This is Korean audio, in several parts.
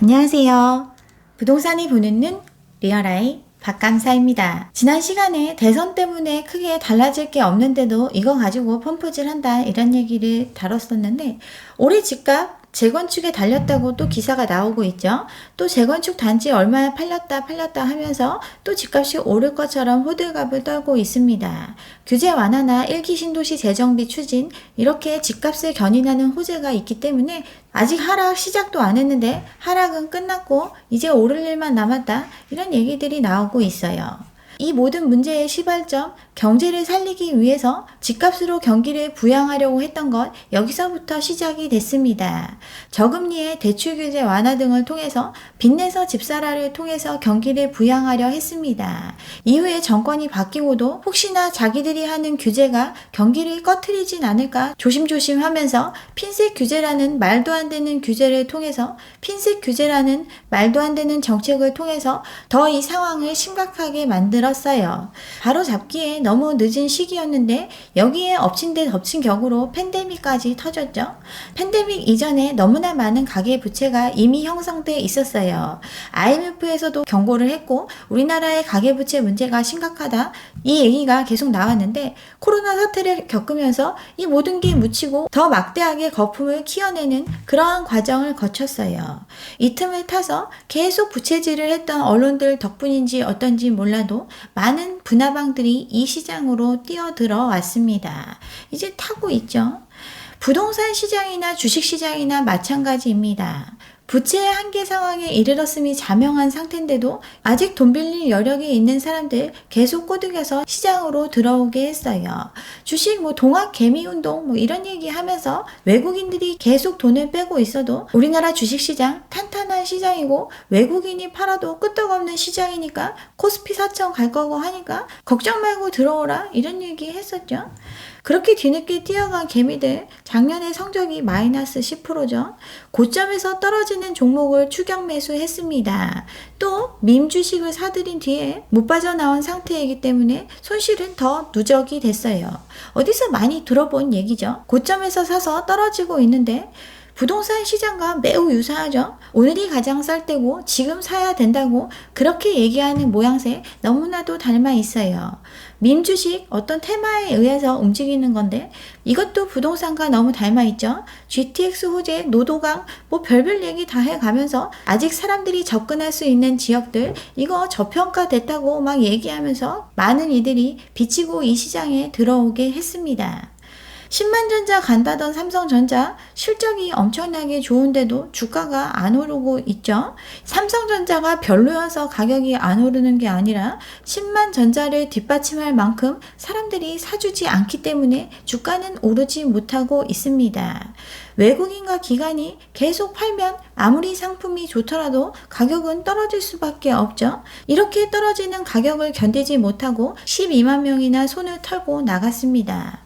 안녕하세요. 부동산이 보는 눈 리얼아이 박감사입니다. 지난 시간에 대선 때문에 크게 달라질 게 없는데도 이거 가지고 펌프질 한다 이런 얘기를 다뤘었는데, 올해 집값 재건축에 달렸다고 또 기사가 나오고 있죠. 또 재건축 단지 얼마에 팔렸다 하면서 또 집값이 오를 것처럼 호들갑을 떨고 있습니다. 규제 완화나 1기 신도시 재정비 추진, 이렇게 집값을 견인하는 호재가 있기 때문에 아직 하락 시작도 안 했는데 하락은 끝났고 이제 오를 일만 남았다, 이런 얘기들이 나오고 있어요. 이 모든 문제의 시발점, 경제를 살리기 위해서 집값으로 경기를 부양하려고 했던 것, 여기서부터 시작이 됐습니다. 저금리의 대출 규제 완화 등을 통해서 빚내서 집사라를 통해서 경기를 부양하려 했습니다. 이후에 정권이 바뀌고도 혹시나 자기들이 하는 규제가 경기를 꺼트리진 않을까 조심조심 하면서 핀셋 규제라는 말도 안 되는 규제를 통해서, 핀셋 규제라는 말도 안 되는 정책을 통해서 더 이 상황을 심각하게 만들었어요. 바로 잡기에 너무 늦은 시기였는데 여기에 엎친 데 덮친 격으로 팬데믹까지 터졌죠. 팬데믹 이전에 너무나 많은 가계부채가 이미 형성돼 있었어요. IMF에서도 경고를 했고 우리나라의 가계부채 문제가 심각하다, 이 얘기가 계속 나왔는데, 코로나 사태를 겪으면서 이 모든 게 묻히고 더 막대하게 거품을 키워내는 그러한 과정을 거쳤어요. 이 틈을 타서 계속 부채질을 했던 언론들 덕분인지 어떤지 몰라도 많은 분화방들이 이 시장으로 뛰어들어 왔습니다. 이제 타고 있죠. 부동산 시장이나 주식 시장이나 마찬가지입니다. 부채의 한계 상황에 이르렀음이 자명한 상태인데도 아직 돈 빌릴 여력이 있는 사람들 계속 꼬드겨서 시장으로 들어오게 했어요. 주식 동학 개미 운동 이런 얘기 하면서 외국인들이 계속 돈을 빼고 있어도 우리나라 주식 시장 탄탄한 시장이고, 외국인이 팔아도 끄떡없는 시장이니까 코스피 4천 갈 거고 하니까 걱정 말고 들어오라, 이런 얘기 했었죠. 그렇게 뒤늦게 뛰어간 개미들, 작년에 성적이 마이너스 10%죠. 고점에서 떨어지는 종목을 추격 매수했습니다. 또 밈 주식을 사들인 뒤에 못 빠져나온 상태이기 때문에 손실은 더 누적이 됐어요. 어디서 많이 들어본 얘기죠. 고점에서 사서 떨어지고 있는데 부동산 시장과 매우 유사하죠. 오늘이 가장 쌀 때고 지금 사야 된다고 그렇게 얘기하는 모양새 너무나도 닮아 있어요. 밈 주식 어떤 테마에 의해서 움직이는 건데 이것도 부동산과 너무 닮아 있죠. GTX 호재, 노도강 별별 얘기 다 해가면서 아직 사람들이 접근할 수 있는 지역들, 이거 저평가됐다고 막 얘기하면서 많은 이들이 비치고 이 시장에 들어오게 했습니다. 10만전자 간다던 삼성전자 실적이 엄청나게 좋은데도 주가가 안 오르고 있죠. 삼성전자가 별로여서 가격이 안 오르는 게 아니라 10만전자를 뒷받침할 만큼 사람들이 사주지 않기 때문에 주가는 오르지 못하고 있습니다. 외국인과 기관이 계속 팔면 아무리 상품이 좋더라도 가격은 떨어질 수밖에 없죠. 이렇게 떨어지는 가격을 견디지 못하고 12만 명이나 손을 털고 나갔습니다.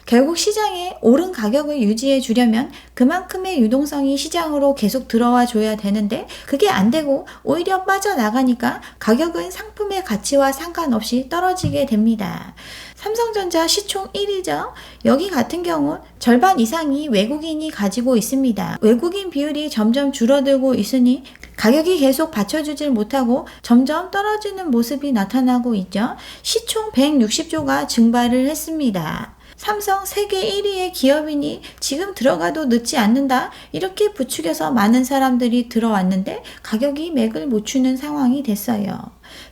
결국 시장에 오른 가격을 유지해 주려면 그만큼의 유동성이 시장으로 계속 들어와 줘야 되는데 그게 안 되고 오히려 빠져나가니까 가격은 상품의 가치와 상관없이 떨어지게 됩니다. 삼성전자 시총 1위죠. 여기 같은 경우 절반 이상이 외국인이 가지고 있습니다. 외국인 비율이 점점 줄어들고 있으니 가격이 계속 받쳐주질 못하고 점점 떨어지는 모습이 나타나고 있죠. 시총 160조가 증발을 했습니다. 삼성 세계 1위의 기업이니 지금 들어가도 늦지 않는다, 이렇게 부추겨서 많은 사람들이 들어왔는데 가격이 맥을 못 추는 상황이 됐어요.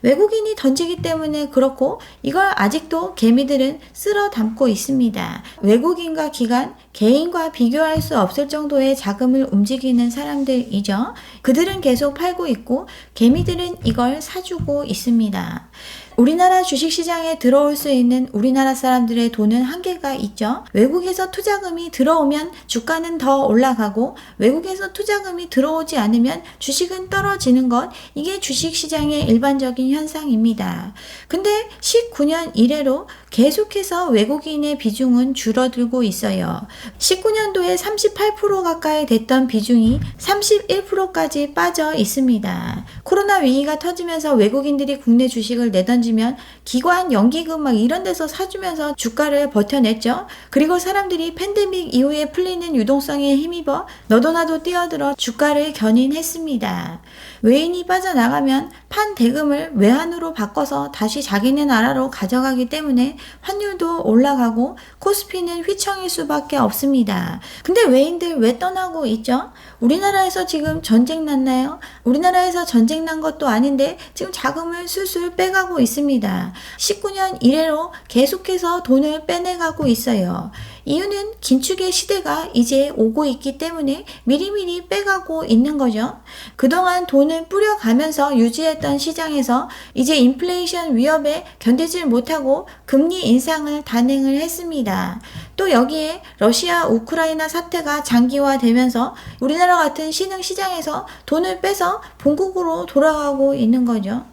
외국인이 던지기 때문에 그렇고 이걸 아직도 개미들은 쓸어 담고 있습니다. 외국인과 기관, 개인과 비교할 수 없을 정도의 자금을 움직이는 사람들이죠. 그들은 계속 팔고 있고 개미들은 이걸 사주고 있습니다. 우리나라 주식시장에 들어올 수 있는 우리나라 사람들의 돈은 한계가 있죠. 외국에서 투자금이 들어오면 주가는 더 올라가고 외국에서 투자금이 들어오지 않으면 주식은 떨어지는 것, 이게 주식시장의 일반적인 현상입니다. 근데 19년 이래로 계속해서 외국인의 비중은 줄어들고 있어요. 19년도에 38% 가까이 됐던 비중이 31%까지 빠져 있습니다. 코로나 위기가 터지면서 외국인들이 국내 주식을 내던지면 기관, 연기금 막 이런 데서 사주면서 주가를 버텨냈죠. 그리고 사람들이 팬데믹 이후에 풀리는 유동성에 힘입어 너도 나도 뛰어들어 주가를 견인했습니다. 외인이 빠져나가면 판 대금을 외환으로 바꿔서 다시 자기네 나라로 가져가기 때문에 환율도 올라가고 코스피는 휘청일 수밖에 없습니다. 근데 외인들 왜 떠나고 있죠? 우리나라에서 지금 전쟁 났나요? 우리나라에서 전쟁 난 것도 아닌데 지금 자금을 술술 빼가고 있습니다. 19년 이래로 계속해서 돈을 빼내가고 있어요. 이유는 긴축의 시대가 이제 오고 있기 때문에 미리미리 빼가고 있는 거죠. 그동안 돈을 뿌려가면서 유지했던 시장에서 이제 인플레이션 위협에 견디질 못하고 금리 인상을 단행을 했습니다. 또 여기에 러시아 우크라이나 사태가 장기화되면서 우리나라 같은 신흥 시장에서 돈을 빼서 본국으로 돌아가고 있는 거죠.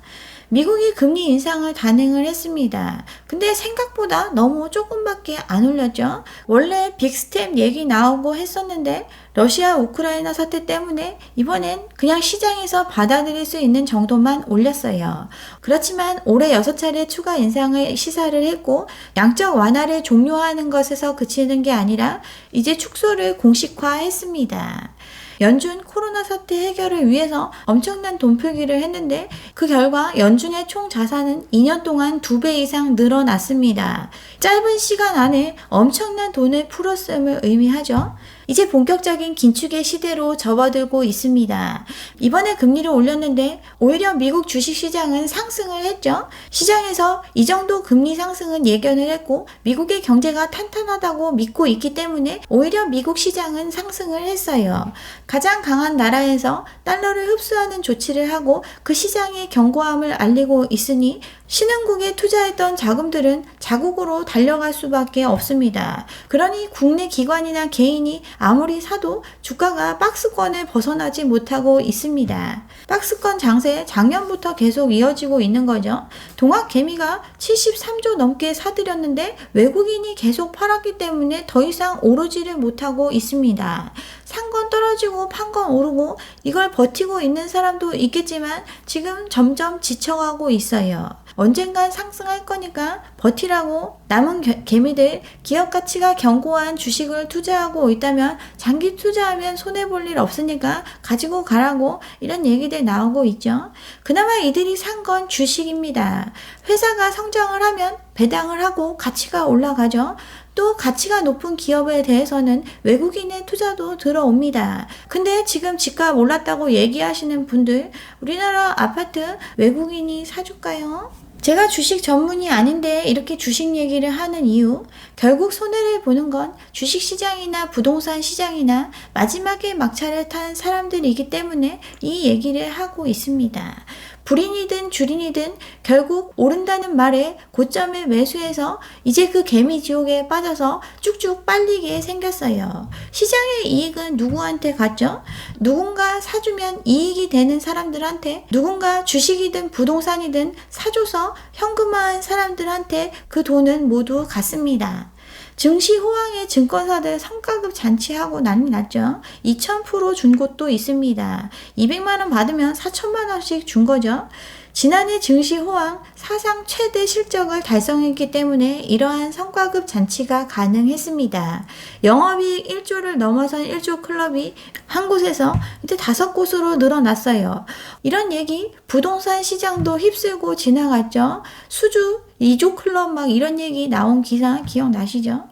미국이 금리 인상을 단행을 했습니다. 근데 생각보다 너무 조금밖에 안 올렸죠. 원래 빅스텝 얘기 나오고 했었는데 러시아 우크라이나 사태 때문에 이번엔 그냥 시장에서 받아들일 수 있는 정도만 올렸어요. 그렇지만 올해 6차례 추가 인상을 시사를 했고 양적 완화를 종료하는 것에서 그치는 게 아니라 이제 축소를 공식화했습니다. 연준 코로나 사태 해결을 위해서 엄청난 돈 풀기를 했는데 그 결과 연준의 총 자산은 2년 동안 2배 이상 늘어났습니다. 짧은 시간 안에 엄청난 돈을 풀었음을 의미하죠. 이제 본격적인 긴축의 시대로 접어들고 있습니다. 이번에 금리를 올렸는데 오히려 미국 주식시장은 상승을 했죠. 시장에서 이 정도 금리 상승은 예견을 했고 미국의 경제가 탄탄하다고 믿고 있기 때문에 오히려 미국 시장은 상승을 했어요. 가장 강한 나라에서 달러를 흡수하는 조치를 하고 그 시장의 견고함을 알리고 있으니 신흥국에 투자했던 자금들은 자국으로 달려갈 수밖에 없습니다. 그러니 국내 기관이나 개인이 아무리 사도 주가가 박스권을 벗어나지 못하고 있습니다. 박스권 장세 작년부터 계속 이어지고 있는 거죠. 동학개미가 73조 넘게 사들였는데 외국인이 계속 팔았기 때문에 더 이상 오르지를 못하고 있습니다. 산 건 떨어지고 판 건 오르고 이걸 버티고 있는 사람도 있겠지만 지금 점점 지쳐가고 있어요. 언젠간 상승할 거니까 버티라고 남은 개미들 기업 가치가 견고한 주식을 투자하고 있다면 장기 투자하면 손해볼 일 없으니까 가지고 가라고 이런 얘기들 나오고 있죠. 그나마 이들이 산 건 주식입니다. 회사가 성장을 하면 배당을 하고 가치가 올라가죠. 또 가치가 높은 기업에 대해서는 외국인의 투자도 들어옵니다. 근데 지금 집값 올랐다고 얘기하시는 분들 우리나라 아파트 외국인이 사줄까요? 제가 주식 전문이 아닌데 이렇게 주식 얘기를 하는 이유, 결국 손해를 보는 건 주식시장이나 부동산 시장이나 마지막에 막차를 탄 사람들이기 때문에 이 얘기를 하고 있습니다. 불인이든 주린이든 결국 오른다는 말에 고점에 매수해서 이제 그 개미지옥에 빠져서 쭉쭉 빨리게 생겼어요. 시장의 이익은 누구한테 갔죠? 누군가 사주면 이익이 되는 사람들한테, 누군가 주식이든 부동산이든 사줘서 현금화한 사람들한테 그 돈은 모두 갔습니다. 증시 호황에 증권사들 성과급 잔치하고 난리 났죠. 2000% 준 곳도 있습니다. 200만원 받으면 4000만원씩 준 거죠. 지난해 증시 호황 사상 최대 실적을 달성했기 때문에 이러한 성과급 잔치가 가능했습니다. 영업이익 1조를 넘어선 1조 클럽이 한 곳에서 이제 5곳으로 늘어났어요. 이런 얘기 부동산 시장도 휩쓸고 지나갔죠. 수주 2조 클럽 막 이런 얘기 나온 기사 기억나시죠?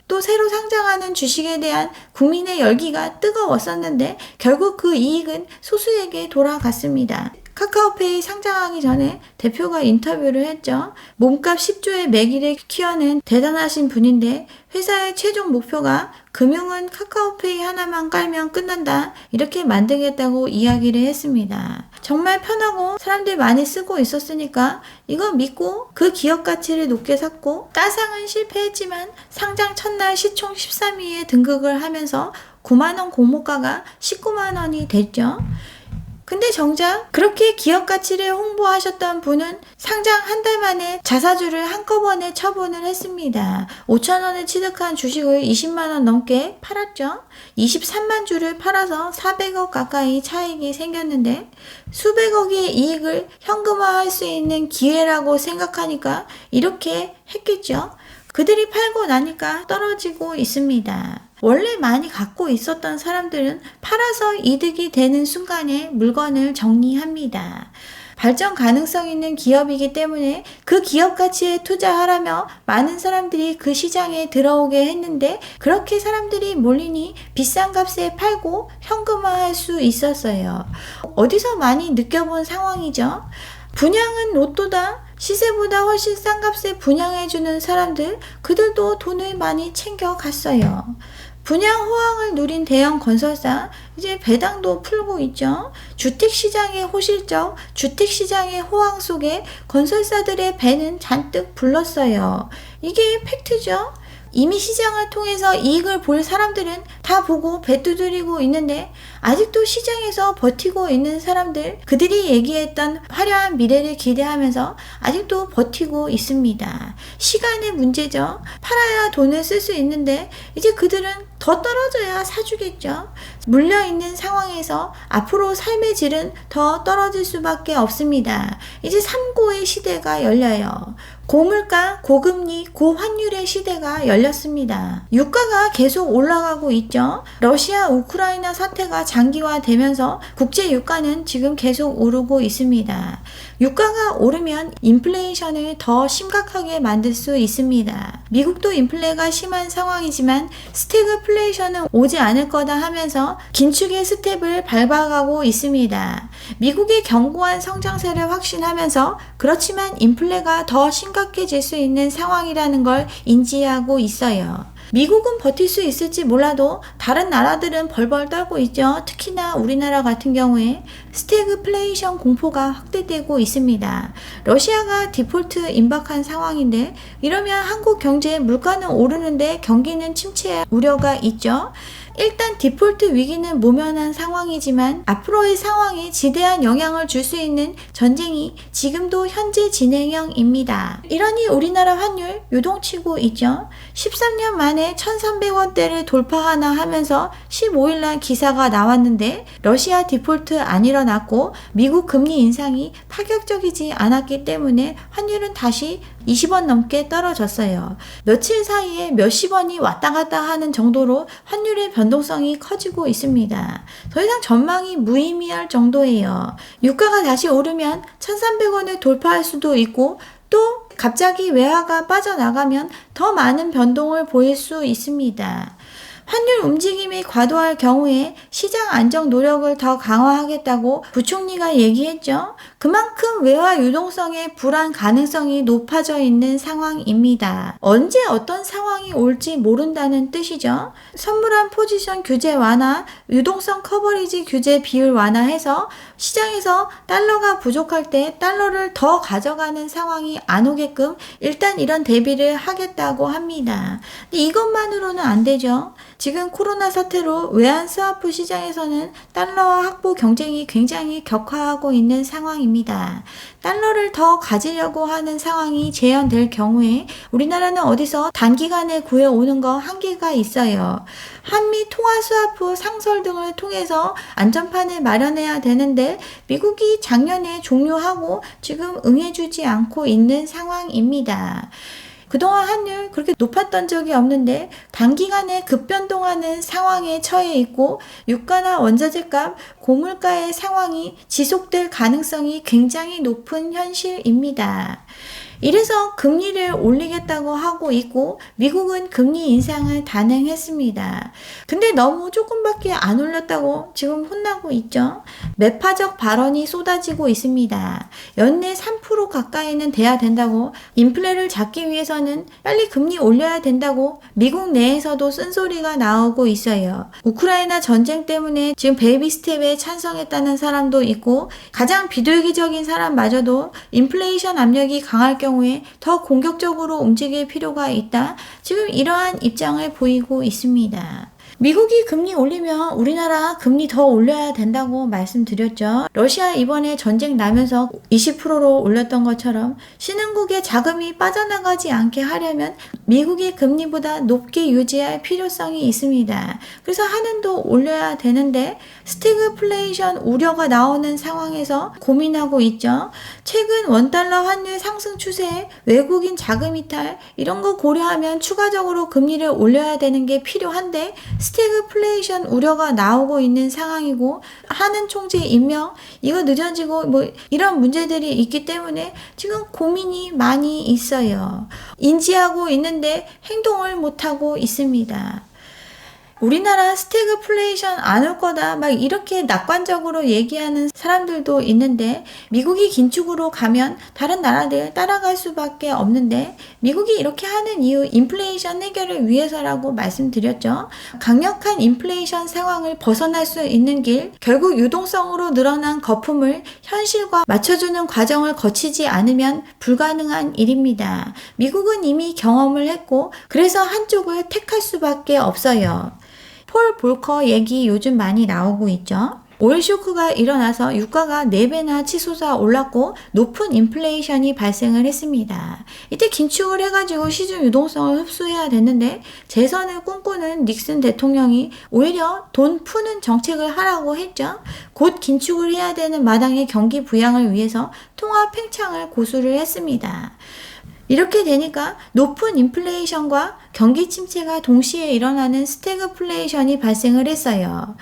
또 새로 상장하는 주식에 대한 국민의 열기가 뜨거웠었는데 결국 그 이익은 소수에게 돌아갔습니다. 카카오페이 상장하기 전에 대표가 인터뷰를 했죠. 몸값 10조의 매기를 키워낸 대단하신 분인데 회사의 최종 목표가 금융은 카카오페이 하나만 깔면 끝난다 이렇게 만들겠다고 이야기를 했습니다. 정말 편하고 사람들이 많이 쓰고 있었으니까 이거 믿고 그 기업 가치를 높게 샀고 따상은 실패했지만 상장 첫날 시총 13위에 등극을 하면서 9만원 공모가가 19만원이 됐죠. 근데 정작 그렇게 기업 가치를 홍보하셨던 분은 상장 한 달 만에 자사주를 한꺼번에 처분을 했습니다. 5,000원을 취득한 주식을 20만원 넘게 팔았죠. 23만 주를 팔아서 400억 가까이 차익이 생겼는데 수백억의 이익을 현금화할 수 있는 기회라고 생각하니까 이렇게 했겠죠. 그들이 팔고 나니까 떨어지고 있습니다. 원래 많이 갖고 있었던 사람들은 팔아서 이득이 되는 순간에 물건을 정리합니다. 발전 가능성 있는 기업이기 때문에 그 기업 가치에 투자하라며 많은 사람들이 그 시장에 들어오게 했는데 그렇게 사람들이 몰리니 비싼 값에 팔고 현금화할 수 있었어요. 어디서 많이 느껴본 상황이죠. 분양은 로또다. 시세보다 훨씬 싼 값에 분양해주는 사람들, 그들도 돈을 많이 챙겨갔어요. 분양 호황을 누린 대형 건설사, 이제 배당도 풀고 있죠. 주택시장의 호실적, 주택시장의 호황 속에 건설사들의 배는 잔뜩 불렀어요. 이게 팩트죠. 이미 시장을 통해서 이익을 볼 사람들은 다 보고 배 두드리고 있는데 아직도 시장에서 버티고 있는 사람들, 그들이 얘기했던 화려한 미래를 기대하면서 아직도 버티고 있습니다. 시간의 문제죠. 팔아야 돈을 쓸 수 있는데 이제 그들은 더 떨어져야 사주겠죠. 물려있는 상황에서 앞으로 삶의 질은 더 떨어질 수밖에 없습니다. 이제 삼고의 시대가 열려요. 고물가, 고금리, 고환율의 시대가 열렸습니다. 유가가 계속 올라가고 있죠. 러시아, 우크라이나 사태가 장기화되면서 국제 유가는 지금 계속 오르고 있습니다. 유가가 오르면 인플레이션을 더 심각하게 만들 수 있습니다. 미국도 인플레가 심한 상황이지만 스태그플레이션은 오지 않을 거다 하면서 긴축의 스텝을 밟아가고 있습니다. 미국의 견고한 성장세를 확신하면서 그렇지만 인플레가 더 심각해질 수 있는 상황이라는 걸 인지하고 있어요. 미국은 버틸 수 있을지 몰라도 다른 나라들은 벌벌 떨고 있죠. 특히나 우리나라 같은 경우에 스태그플레이션 공포가 확대되고 있습니다. 러시아가 디폴트 임박한 상황인데 이러면 한국 경제 물가는 오르는데 경기는 침체할 우려가 있죠. 일단 디폴트 위기는 모면한 상황이지만 앞으로의 상황에 지대한 영향을 줄 수 있는 전쟁이 지금도 현재 진행형입니다. 이러니 우리나라 환율 요동치고 있죠. 13년 만에 1,300원대를 돌파하나 하면서 15일날 기사가 나왔는데 러시아 디폴트 안 일어났고 미국 금리 인상이 파격적이지 않았기 때문에 환율은 다시 20원 넘게 떨어졌어요. 며칠 사이에 몇십 원이 왔다 갔다 하는 정도로 환율의 변동성이 커지고 있습니다. 더 이상 전망이 무의미할 정도예요. 유가가 다시 오르면 1,300원을 돌파할 수도 있고 또 갑자기 외화가 빠져나가면 더 많은 변동을 보일 수 있습니다. 환율 움직임이 과도할 경우에 시장 안정 노력을 더 강화하겠다고 부총리가 얘기했죠. 그만큼 외화 유동성의 불안 가능성이 높아져 있는 상황입니다. 언제 어떤 상황이 올지 모른다는 뜻이죠. 선물한 포지션 규제 완화, 유동성 커버리지 규제 비율 완화해서 시장에서 달러가 부족할 때 달러를 더 가져가는 상황이 안 오게끔 일단 이런 대비를 하겠다고 합니다. 근데 이것만으로는 안 되죠. 지금 코로나 사태로 외환 스와프 시장에서는 달러와 확보 경쟁이 굉장히 격화하고 있는 상황입니다. 달러를 더 가지려고 하는 상황이 재현될 경우에 우리나라는 어디서 단기간에 구해오는 거 한계가 있어요. 한미 통화 스와프 상설 등을 통해서 안전판을 마련해야 되는데 미국이 작년에 종료하고 지금 응해주지 않고 있는 상황입니다. 그동안 환율 그렇게 높았던 적이 없는데 단기간에 급변동하는 상황에 처해 있고 유가나 원자재값, 고물가의 상황이 지속될 가능성이 굉장히 높은 현실입니다. 이래서 금리를 올리겠다고 하고 있고 미국은 금리 인상을 단행했습니다. 근데 너무 조금밖에 안 올렸다고 지금 혼나고 있죠. 매파적 발언이 쏟아지고 있습니다. 연내 3% 가까이는 돼야 된다고, 인플레를 잡기 위해서는 빨리 금리 올려야 된다고 미국 내에서도 쓴소리가 나오고 있어요. 우크라이나 전쟁 때문에 지금 베이비 스텝에 찬성했다는 사람도 있고 가장 비둘기적인 사람마저도 인플레이션 압력이 강할 경우에 더 공격적으로 움직일 필요가 있다. 지금 이러한 입장을 보이고 있습니다. 미국이 금리 올리면 우리나라 금리 더 올려야 된다고 말씀드렸죠. 러시아 이번에 전쟁 나면서 20%로 올렸던 것처럼 신흥국의 자금이 빠져나가지 않게 하려면 미국이 금리보다 높게 유지할 필요성이 있습니다. 그래서 한은도 올려야 되는데 스태그플레이션 우려가 나오는 상황에서 고민하고 있죠. 최근 원달러 환율 상승 추세에 외국인 자금 이탈 이런 거 고려하면 추가적으로 금리를 올려야 되는 게 필요한데 스태그플레이션 우려가 나오고 있는 상황이고 한은 총재 임명 이거 늦어지고 뭐 이런 문제들이 있기 때문에 지금 고민이 많이 있어요. 인지하고 있는데 행동을 못하고 있습니다. 우리나라 스태그플레이션 안 올 거다 막 이렇게 낙관적으로 얘기하는 사람들도 있는데 미국이 긴축으로 가면 다른 나라들 따라갈 수밖에 없는데 미국이 이렇게 하는 이유 인플레이션 해결을 위해서라고 말씀드렸죠. 강력한 인플레이션 상황을 벗어날 수 있는 길 결국 유동성으로 늘어난 거품을 현실과 맞춰주는 과정을 거치지 않으면 불가능한 일입니다. 미국은 이미 경험을 했고 그래서 한쪽을 택할 수밖에 없어요. 폴 볼커 얘기 요즘 많이 나오고 있죠. 오일 쇼크가 일어나서 유가가 4배나 치솟아 올랐고 높은 인플레이션이 발생을 했습니다. 이때 긴축을 해가지고 시중 유동성을 흡수해야 되는데 재선을 꿈꾸는 닉슨 대통령이 오히려 돈 푸는 정책을 하라고 했죠. 곧 긴축을 해야 되는 마당의 경기 부양을 위해서 통화 팽창을 고수를 했습니다. 이렇게 되니까 높은 인플레이션과 경기 침체가 동시에 일어나는 스태그플레이션이 발생을 했어요.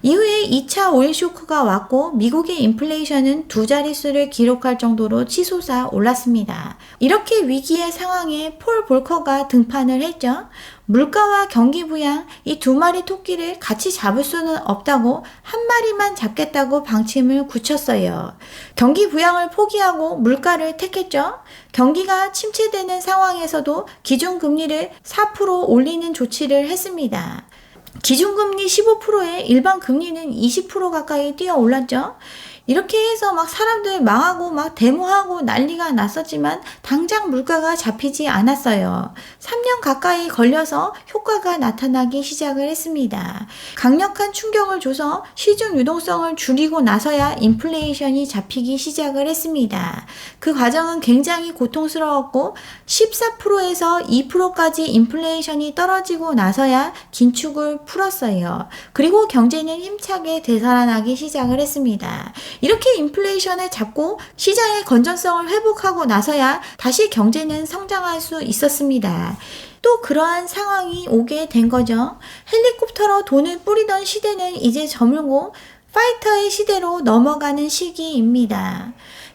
이후에 2차 오일 쇼크가 왔고 미국의 인플레이션은 2자릿수를 기록할 정도로 치솟아 올랐습니다. 이렇게 위기의 상황에 폴 볼커가 등판을 했죠. 물가와 경기 부양 이 2마리 토끼를 같이 잡을 수는 없다고 한 마리만 잡겠다고 방침을 굳혔어요. 경기 부양을 포기하고 물가를 택했죠. 경기가 침체되는 상황에서도 기준금리를 4% 올리는 조치를 했습니다. 기준금리 15%에 일반 금리는 20% 가까이 뛰어 올랐죠. 이렇게 해서 막 사람들 망하고 막 데모하고 난리가 났었지만 당장 물가가 잡히지 않았어요. 3년 가까이 걸려서 효과가 나타나기 시작을 했습니다. 강력한 충격을 줘서 시중 유동성을 줄이고 나서야 인플레이션이 잡히기 시작을 했습니다. 그 과정은 굉장히 고통스러웠고 14%에서 2%까지 인플레이션이 떨어지고 나서야 긴축을 풀었어요. 그리고 경제는 힘차게 되살아나기 시작을 했습니다. 이렇게 인플레이션을 잡고 시장의 건전성을 회복하고 나서야 다시 경제는 성장할 수 있었습니다. 또 그러한 상황이 오게 된 거죠. 헬리콥터로 돈을 뿌리던 시대는 이제 저물고 파이터의 시대로 넘어가는 시기입니다.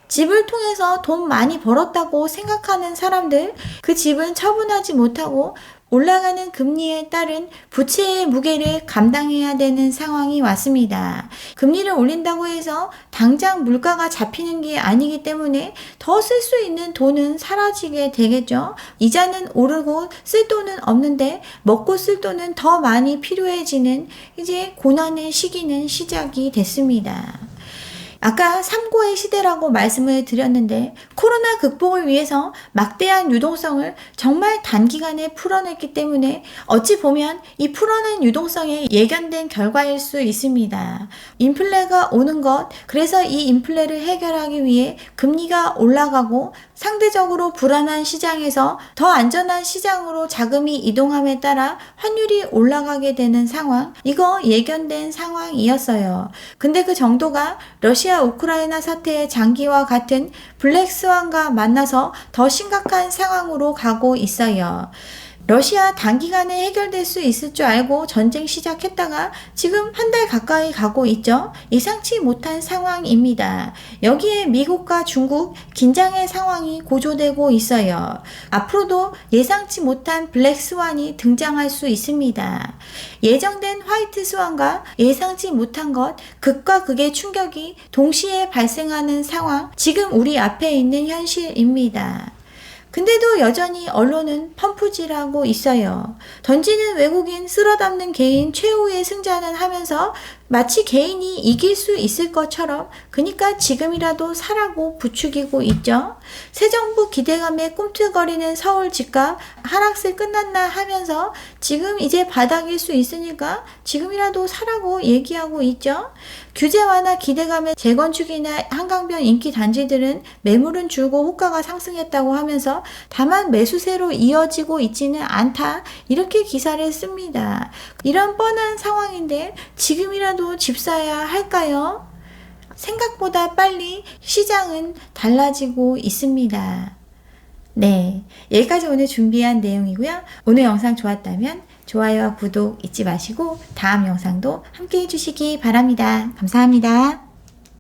집을 통해서 돈 많이 벌었다고 생각하는 사람들, 그 집은 처분하지 못하고 올라가는 금리에 따른 부채의 무게를 감당해야 되는 상황이 왔습니다. 금리를 올린다고 해서 당장 물가가 잡히는 게 아니기 때문에 더 쓸 수 있는 돈은 사라지게 되겠죠. 이자는 오르고 쓸 돈은 없는데 먹고 쓸 돈은 더 많이 필요해지는 이제 고난의 시기는 시작이 됐습니다. 아까 3고의 시대라고 말씀을 드렸는데 코로나 극복을 위해서 막대한 유동성을 정말 단기간에 풀어냈기 때문에 어찌 보면 이 풀어낸 유동성에 예견된 결과일 수 있습니다. 인플레가 오는 것, 그래서 이 인플레를 해결하기 위해 금리가 올라가고 상대적으로 불안한 시장에서 더 안전한 시장으로 자금이 이동함에 따라 환율이 올라가게 되는 상황, 이거 예견된 상황이었어요. 근데 그 정도가 러시아 우크라이나 사태의 장기와 같은 블랙스완과 만나서 더 심각한 상황으로 가고 있어요. 러시아 단기간에 해결될 수 있을 줄 알고 전쟁 시작했다가 지금 한 달 가까이 가고 있죠. 예상치 못한 상황입니다. 여기에 미국과 중국 긴장의 상황이 고조되고 있어요. 앞으로도 예상치 못한 블랙스완이 등장할 수 있습니다. 예정된 화이트 스완과 예상치 못한 것, 극과 극의 충격이 동시에 발생하는 상황, 지금 우리 앞에 있는 현실입니다. 근데도 여전히 언론은 펌프질하고 있어요. 던지는 외국인, 쓸어담는 개인, 최후의 승자는 하면서 마치 개인이 이길 수 있을 것처럼 그러니까 지금이라도 사라고 부추기고 있죠. 새 정부 기대감에 꿈틀거리는 서울 집값 하락세 끝났나 하면서 지금 이제 바닥일 수 있으니까 지금이라도 사라고 얘기하고 있죠. 규제 완화 기대감에 재건축이나 한강변 인기 단지들은 매물은 줄고 호가가 상승했다고 하면서 다만 매수세로 이어지고 있지는 않다. 이렇게 기사를 씁니다. 이런 뻔한 상황인데 지금이라도 집 사야 할까요? 생각보다 빨리 시장은 달라지고 있습니다. 네, 여기까지 오늘 준비한 내용이고요. 오늘 영상 좋았다면 좋아요와 구독 잊지 마시고 다음 영상도 함께 해주시기 바랍니다. 감사합니다.